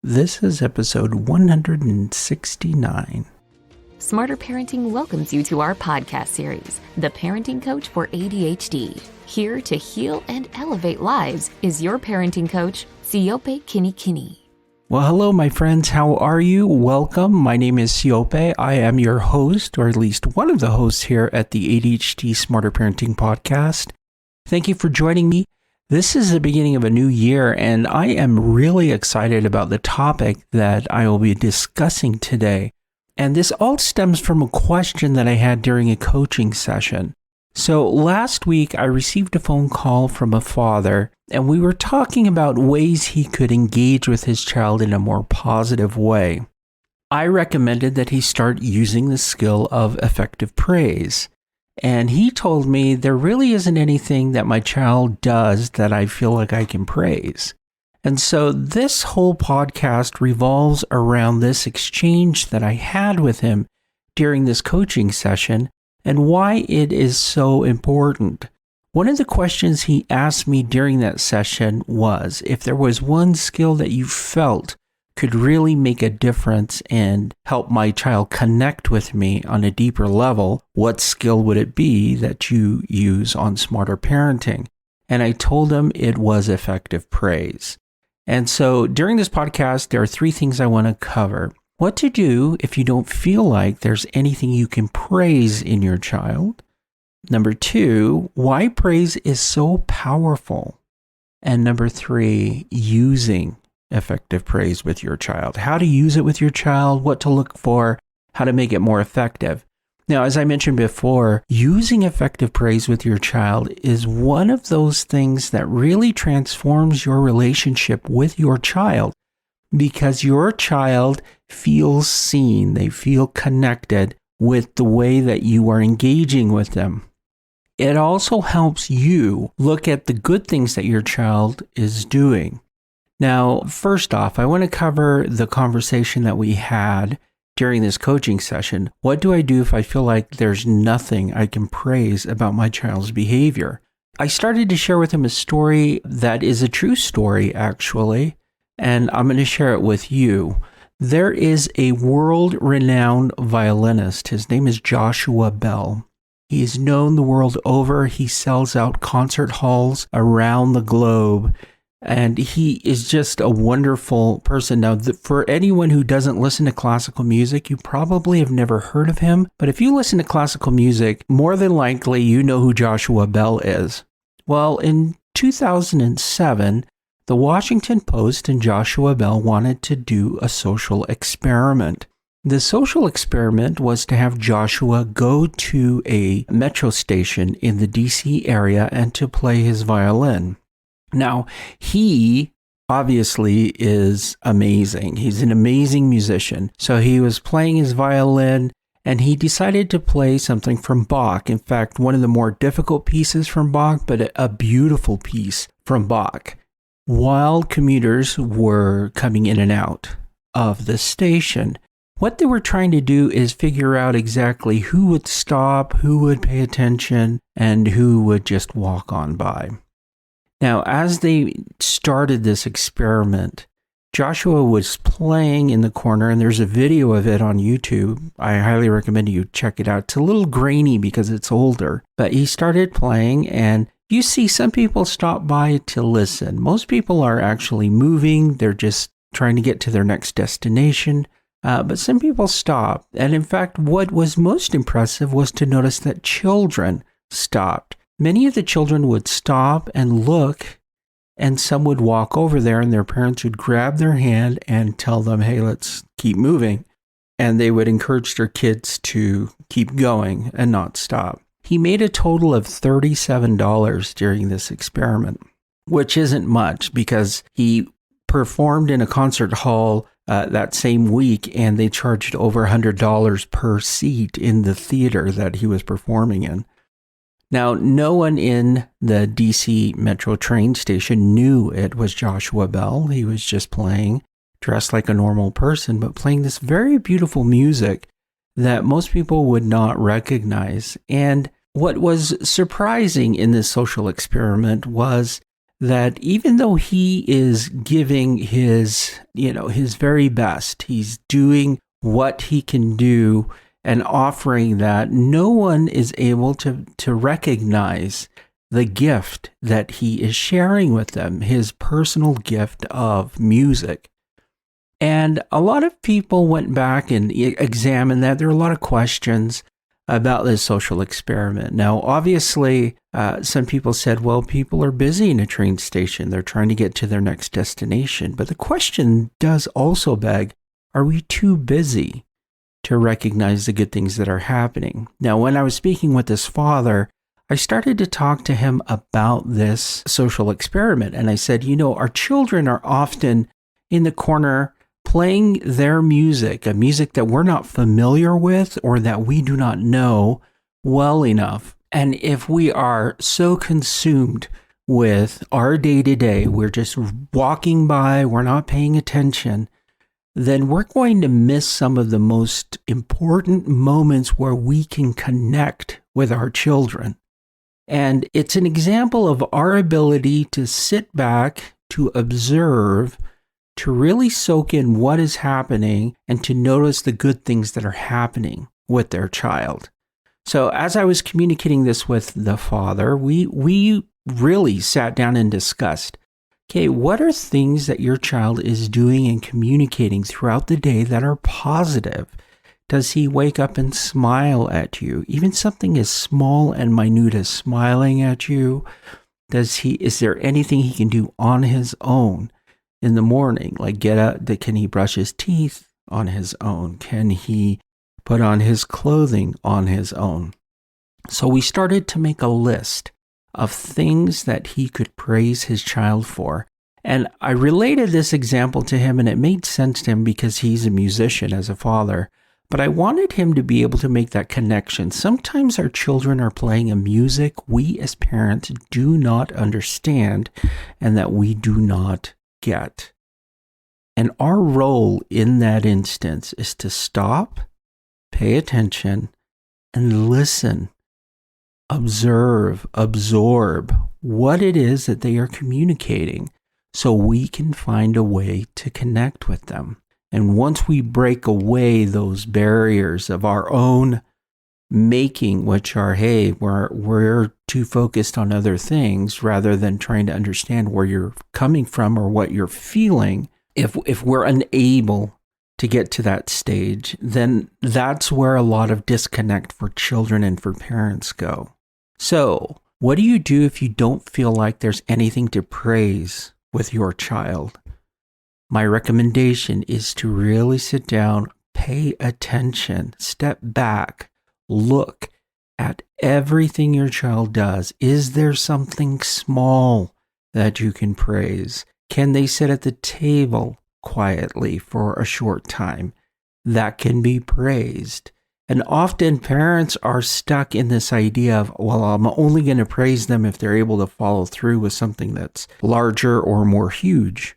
This is episode 169. Smarter Parenting welcomes you to our podcast series, The Parenting Coach for ADHD. Here to heal and elevate lives is your parenting coach, Siope Kinikini. Well, hello, my friends. How are you? Welcome. My name is Siope. I am your host, or at least one of the hosts here at the ADHD Smarter Parenting podcast. Thank you for joining me. This is the beginning of a new year, and I am really excited about the topic that I will be discussing today. And this all stems from a question that I had during a coaching session. So last week, I received a phone call from a father, and we were talking about ways he could engage with his child in a more positive way. I recommended that he start using the skill of effective praise. And he told me there really isn't anything that my child does that I feel like I can praise. And so this whole podcast revolves around this exchange that I had with him during this coaching session and why it is so important. One of the questions he asked me during that session was if there was one skill that you felt could really make a difference and help my child connect with me on a deeper level, what skill would it be that you use on Smarter Parenting? And I told him it was effective praise. And so during this podcast, there are three things I want to cover. What to do if you don't feel like there's anything you can praise in your child. Number two, why praise is so powerful. And number three, using effective praise with your child. How to use it with your child, what to look for, how to make it more effective. Now, as I mentioned before, using effective praise with your child is one of those things that really transforms your relationship with your child because your child feels seen, they feel connected with the way that you are engaging with them. It also helps you look at the good things that your child is doing. Now, first off, I want to cover the conversation that we had during this coaching session. What do I do if I feel like there's nothing I can praise about my child's behavior? I started to share with him a story that is a true story, actually, and I'm going to share it with you. There is a world-renowned violinist. His name is Joshua Bell. He is known the world over. He sells out concert halls around the globe. And he is just a wonderful person. Now, for anyone who doesn't listen to classical music, you probably have never heard of him. But if you listen to classical music, more than likely you know who Joshua Bell is. Well, in 2007, the Washington Post and Joshua Bell wanted to do a social experiment. The social experiment was to have Joshua go to a metro station in the DC area and to play his violin. Now, he obviously is amazing. He's an amazing musician. So he was playing his violin and he decided to play something from Bach. In fact, one of the more difficult pieces from Bach, but a beautiful piece from Bach, while commuters were coming in and out of the station. What they were trying to do is figure out exactly who would stop, who would pay attention, and who would just walk on by. Now, as they started this experiment, Joshua was playing in the corner, and there's a video of it on YouTube. I highly recommend you check it out. It's a little grainy because it's older, but he started playing, and you see some people stop by to listen. Most people are actually moving. They're just trying to get to their next destination, but some people stop. And in fact, what was most impressive was to notice that children stopped. Many of the children would stop and look, and some would walk over there, and their parents would grab their hand and tell them, hey, let's keep moving. And they would encourage their kids to keep going and not stop. He made a total of $37 during this experiment, which isn't much because he performed in a concert hall that same week, and they charged over $100 per seat in the theater that he was performing in. Now, no one in the DC Metro train station knew it was Joshua Bell. He was just playing, dressed like a normal person, but playing this very beautiful music that most people would not recognize. And what was surprising in this social experiment was that even though he is giving his very best, he's doing what he can do and offering that, no one is able to recognize the gift that he is sharing with them, his personal gift of music. And a lot of people went back and examined that. There are a lot of questions about this social experiment. Now, obviously, some people said, well, people are busy in a train station. They're trying to get to their next destination. But the question does also beg, are we too busy to recognize the good things that are happening? Now, when I was speaking with this father, I started to talk to him about this social experiment. And I said, our children are often in the corner playing their music, a music that we're not familiar with or that we do not know well enough. And if we are so consumed with our day-to-day, we're just walking by, we're not paying attention, then we're going to miss some of the most important moments where we can connect with our children. And it's an example of our ability to sit back, to observe, to really soak in what is happening and to notice the good things that are happening with their child. So as I was communicating this with the father, we really sat down and discussed, okay, what are things that your child is doing and communicating throughout the day that are positive? Does he wake up and smile at you? Even something as small and minute as smiling at you? Is there anything he can do on his own in the morning? Like can he brush his teeth on his own? Can he put on his clothing on his own? So we started to make a list of things that he could praise his child for. And I related this example to him, and it made sense to him because he's a musician as a father. But I wanted him to be able to make that connection. Sometimes our children are playing a music we as parents do not understand and that we do not get. And our role in that instance is to stop, pay attention, and listen, observe, absorb what it is that they are communicating so we can find a way to connect with them. And once we break away those barriers of our own making, which are, hey, we're too focused on other things rather than trying to understand where you're coming from or what you're feeling, if we're unable to get to that stage, then that's where a lot of disconnect for children and for parents go. So, what do you do if you don't feel like there's anything to praise with your child? My recommendation is to really sit down, pay attention, step back, look at everything your child does. Is there something small that you can praise? Can they sit at the table quietly for a short time? That can be praised. And often parents are stuck in this idea of, well, I'm only going to praise them if they're able to follow through with something that's larger or more huge.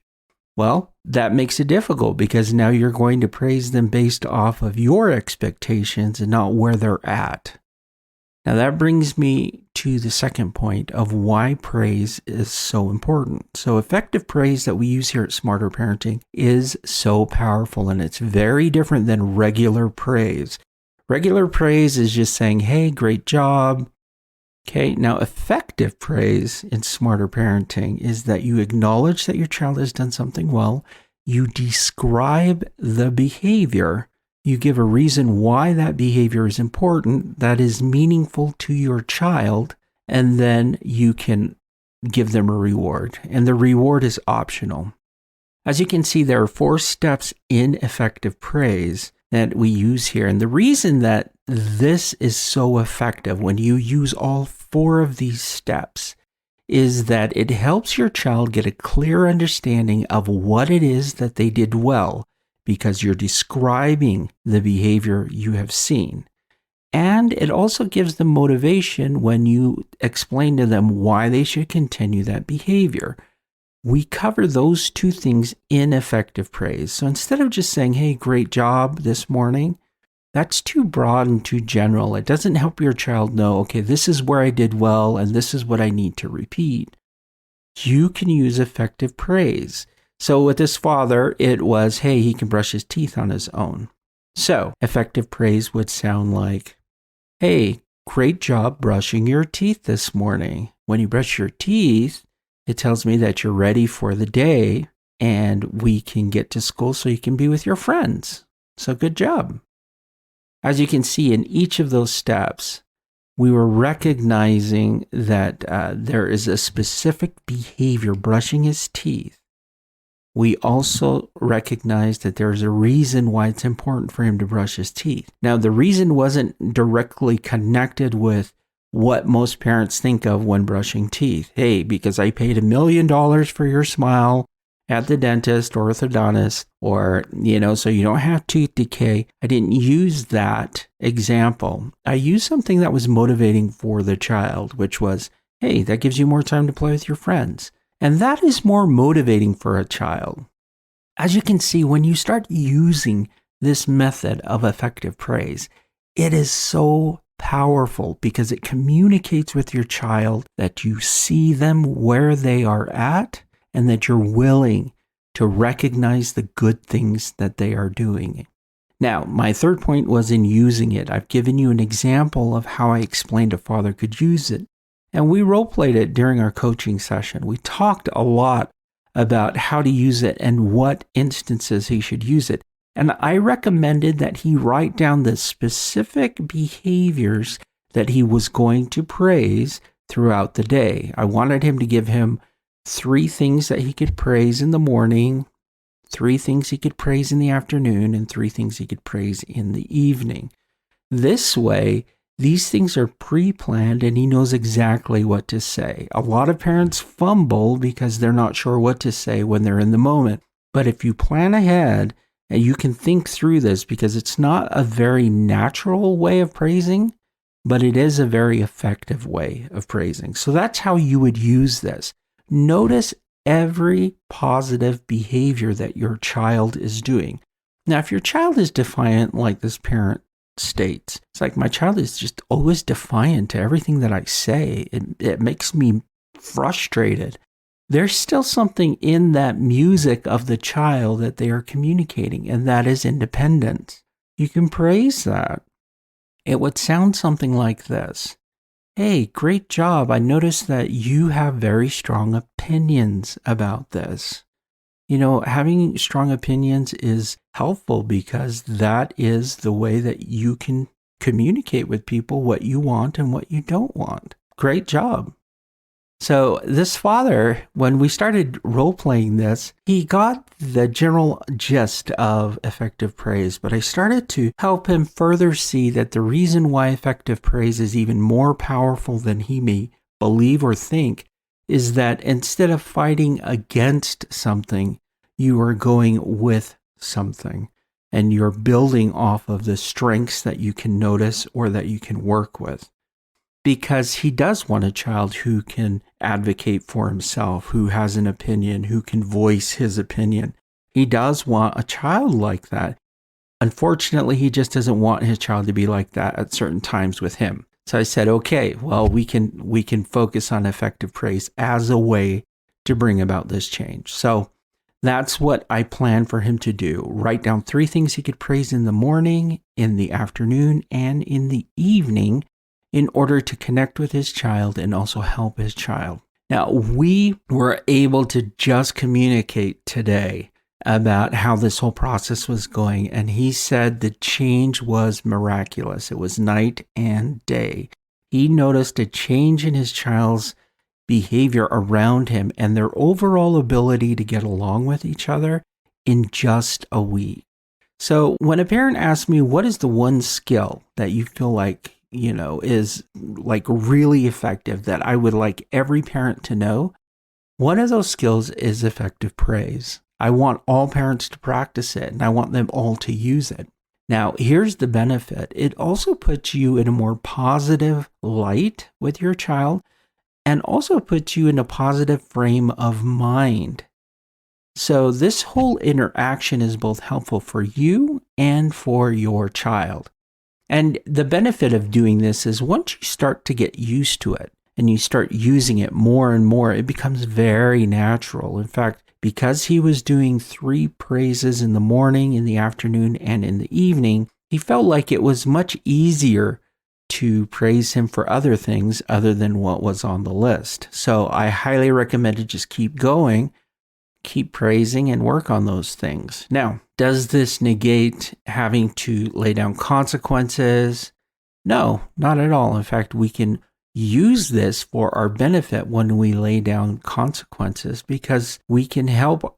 Well, that makes it difficult because now you're going to praise them based off of your expectations and not where they're at. Now that brings me to the second point of why praise is so important. So effective praise that we use here at Smarter Parenting is so powerful, and it's very different than regular praise. Regular praise is just saying, hey, great job. Okay, now effective praise in Smarter Parenting is that you acknowledge that your child has done something well, you describe the behavior, you give a reason why that behavior is important, that is meaningful to your child, and then you can give them a reward. And the reward is optional. As you can see, there are 4 steps in effective praise that we use here. And the reason that this is so effective when you use all 4 of these steps is that it helps your child get a clear understanding of what it is that they did well, because you're describing the behavior you have seen. And it also gives them motivation when you explain to them why they should continue that behavior. We cover those 2 things in effective praise. So instead of just saying, hey, great job this morning, that's too broad and too general. It doesn't help your child know, okay, this is where I did well and this is what I need to repeat. you can use effective praise. So with this father, it was, hey, he can brush his teeth on his own. So effective praise would sound like, hey, great job brushing your teeth this morning. When you brush your teeth, it tells me that you're ready for the day and we can get to school so you can be with your friends. So good job. As you can see in each of those steps, we were recognizing that there is a specific behavior, brushing his teeth. We also recognize that there's a reason why it's important for him to brush his teeth. Now, the reason wasn't directly connected with what most parents think of when brushing teeth. Hey, because I paid $1 million for your smile at the dentist or orthodontist, or, so you don't have tooth decay. I didn't use that example. I used something that was motivating for the child, which was, hey, that gives you more time to play with your friends. And that is more motivating for a child. As you can see, when you start using this method of effective praise, it is so powerful because it communicates with your child that you see them where they are at and that you're willing to recognize the good things that they are doing. Now, my third point was in using it. I've given you an example of how I explained a father could use it. And we role-played it during our coaching session. We talked a lot about how to use it and what instances he should use it. And I recommended that he write down the specific behaviors that he was going to praise throughout the day. I wanted him to give him 3 things that he could praise in the morning, 3 things he could praise in the afternoon, and 3 things he could praise in the evening. This way, these things are pre-planned and he knows exactly what to say. A lot of parents fumble because they're not sure what to say when they're in the moment. But if you plan ahead and you can think through this, because it's not a very natural way of praising, but it is a very effective way of praising. So that's how you would use this. Notice every positive behavior that your child is doing. Now, if your child is defiant like this parent states, it's like, my child is just always defiant to everything that I say. It makes me frustrated. There's still something in that music of the child that they are communicating, and that is independence. You can praise that. It would sound something like this. Hey, great job. I noticed that you have very strong opinions about this. Having strong opinions is helpful because that is the way that you can communicate with people what you want and what you don't want. Great job. So this father, when we started role-playing this, he got the general gist of effective praise, but I started to help him further see that the reason why effective praise is even more powerful than he may believe or think is that instead of fighting against something, you are going with something, and you're building off of the strengths that you can notice or that you can work with. Because he does want a child who can advocate for himself, who has an opinion, who can voice his opinion. He does want a child like that. Unfortunately, he just doesn't want his child to be like that at certain times with him. So I said, okay, well, we can focus on effective praise as a way to bring about this change. So that's what I plan for him to do. Write down 3 things he could praise in the morning, in the afternoon, and in the evening, in order to connect with his child and also help his child. Now, we were able to just communicate today about how this whole process was going, and he said the change was miraculous. It was night and day. He noticed a change in his child's behavior around him and their overall ability to get along with each other in just a week. So when a parent asks me, what is the one skill that you feel like is like really effective that I would like every parent to know? One of those skills is effective praise. I want all parents to practice it, and I want them all to use it. Now, here's the benefit. It also puts you in a more positive light with your child and also puts you in a positive frame of mind. So this whole interaction is both helpful for you and for your child. And the benefit of doing this is once you start to get used to it, and you start using it more and more, it becomes very natural. In fact, because he was doing 3 praises in the morning, in the afternoon, and in the evening, he felt like it was much easier to praise him for other things other than what was on the list. So I highly recommend to just keep going, keep praising, and work on those things. Now, does this negate having to lay down consequences? No, not at all. In fact, we can use this for our benefit when we lay down consequences, because we can help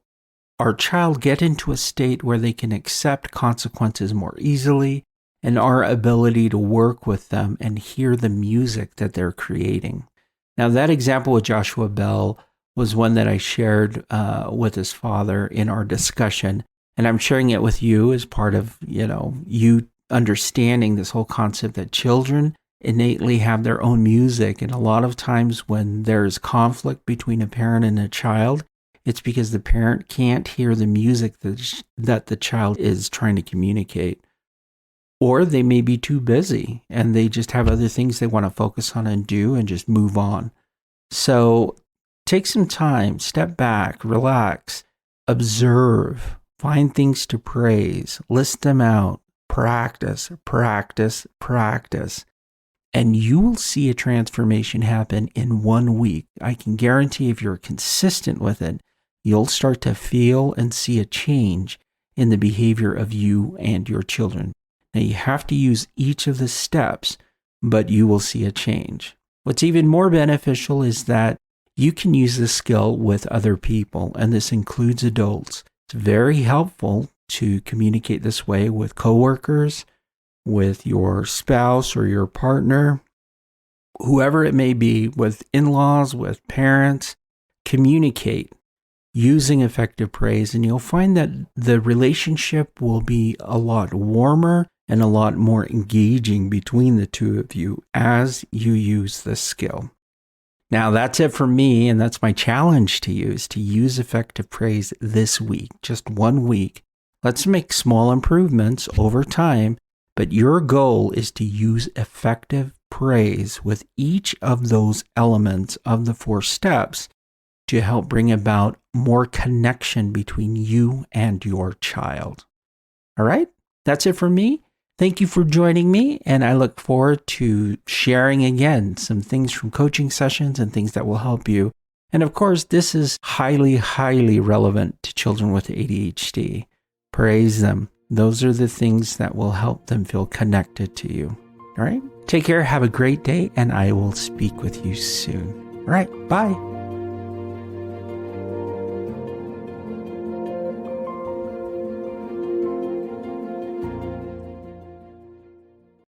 our child get into a state where they can accept consequences more easily, and our ability to work with them and hear the music that they're creating. Now, that example with Joshua Bell was one that I shared with his father in our discussion, and I'm sharing it with you as part of, you understanding this whole concept that children innately have their own music. And a lot of times when there's conflict between a parent and a child, it's because the parent can't hear the music that the child is trying to communicate. Or they may be too busy and they just have other things they want to focus on and do and just move on. So take some time, step back, relax, observe, find things to praise, list them out, practice, practice, practice. And you will see a transformation happen in 1 week. I can guarantee if you're consistent with it, you'll start to feel and see a change in the behavior of you and your children. Now, you have to use each of the steps, but you will see a change. What's even more beneficial is that you can use this skill with other people, and this includes adults. It's very helpful to communicate this way with coworkers, with your spouse or your partner, whoever it may be, with in-laws, with parents. Communicate using effective praise, and you'll find that the relationship will be a lot warmer and a lot more engaging between the two of you as you use this skill. Now, that's it for me, and that's my challenge to you, is to use effective praise this week, just 1 week. Let's make small improvements over time, but your goal is to use effective praise with each of those elements of the 4 steps to help bring about more connection between you and your child. All right, that's it for me. Thank you for joining me, and I look forward to sharing again some things from coaching sessions and things that will help you. And of course, this is highly, highly relevant to children with ADHD. Praise them. Those are the things that will help them feel connected to you. All right, take care, have a great day, and I will speak with you soon. All right, bye.